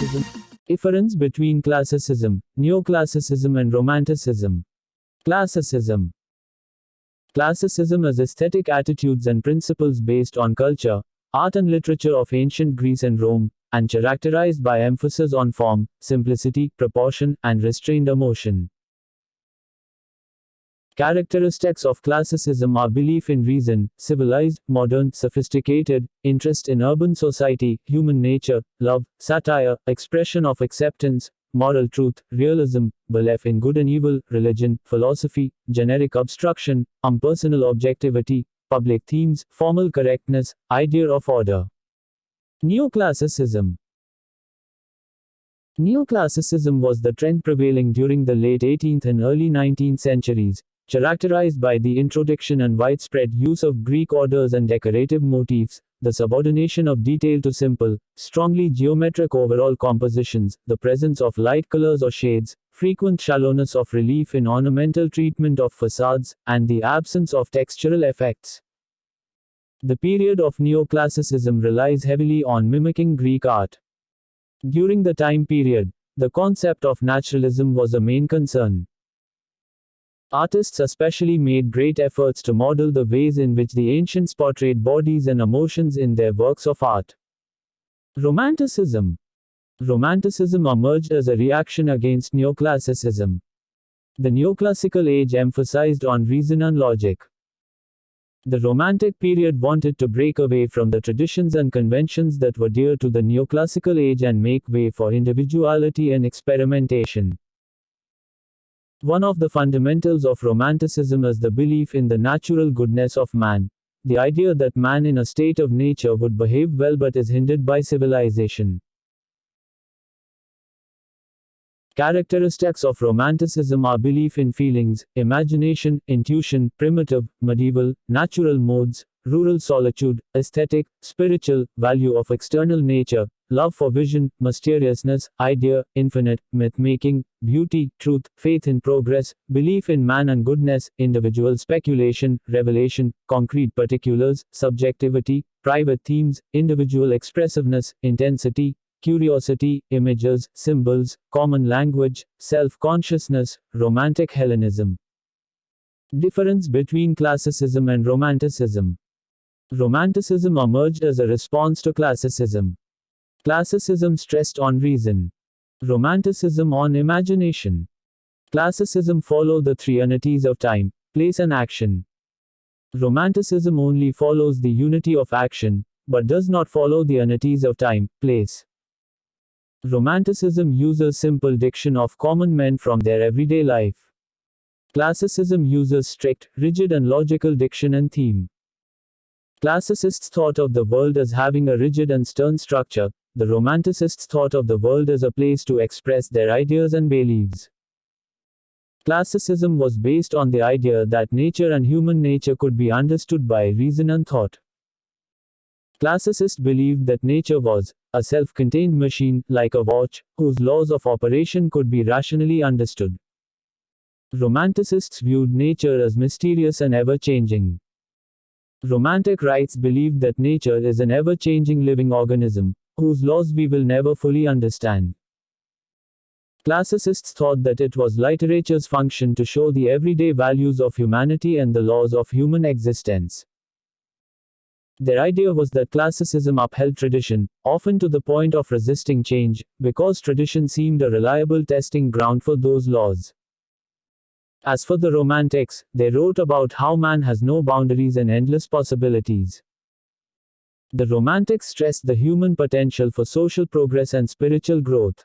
Romanticism. Difference between Classicism, Neoclassicism and Romanticism. Classicism. Classicism is aesthetic attitudes and principles based on culture, art and literature of ancient Greece and Rome, and characterized by emphasis on form, simplicity, proportion, and restrained emotion. Characteristics of classicism are belief in reason, civilized, modern, sophisticated, interest in urban society, human nature, love, satire, expression of acceptance, moral truth, realism, belief in good and evil, religion, philosophy, generic abstraction, impersonal objectivity, public themes, formal correctness, idea of order. Neoclassicism. Neoclassicism was the trend prevailing during the late 18th and early 19th centuries, characterized by the introduction and widespread use of Greek orders and decorative motifs, the subordination of detail to simple, strongly geometric overall compositions, the presence of light colors or shades, frequent shallowness of relief in ornamental treatment of facades, and the absence of textural effects. The period of Neoclassicism relies heavily on mimicking Greek art. During the time period, the concept of naturalism was a main concern. Artists especially made great efforts to model the ways in which the ancients portrayed bodies and emotions in their works of art. Romanticism. Romanticism emerged as a reaction against Neoclassicism. The Neoclassical age emphasized on reason and logic. The Romantic period wanted to break away from the traditions and conventions that were dear to the Neoclassical age and make way for individuality and experimentation. One of the fundamentals of Romanticism is the belief in the natural goodness of man, the idea that man in a state of nature would behave well but is hindered by civilization. Characteristics of Romanticism are belief in feelings, imagination, intuition, primitive, medieval, natural modes, rural solitude, aesthetic, spiritual, value of external nature, love for vision, mysteriousness, idea, infinite, myth-making, beauty, truth, faith in progress, belief in man and goodness, individual speculation, revelation, concrete particulars, subjectivity, private themes, individual expressiveness, intensity, curiosity, images, symbols, common language, self-consciousness, romantic Hellenism. Difference between Classicism and Romanticism. Romanticism emerged as a response to Classicism. Classicism stressed on reason. Romanticism on imagination. Classicism followed the three unities of time, place and action. Romanticism only follows the unity of action, but does not follow the unities of time, place. Romanticism uses simple diction of common men from their everyday life. Classicism uses strict, rigid and logical diction and theme. Classicists thought of the world as having a rigid and stern structure, the Romanticists thought of the world as a place to express their ideas and beliefs. Classicism was based on the idea that nature and human nature could be understood by reason and thought. Classicists believed that nature was a self-contained machine, like a watch, whose laws of operation could be rationally understood. Romanticists viewed nature as mysterious and ever-changing. Romantic rights believed that nature is an ever-changing living organism, whose laws we will never fully understand. Classicists thought that it was literature's function to show the everyday values of humanity and the laws of human existence. Their idea was that classicism upheld tradition, often to the point of resisting change, because tradition seemed a reliable testing ground for those laws. As for the Romantics, they wrote about how man has no boundaries and endless possibilities. The Romantics stressed the human potential for social progress and spiritual growth.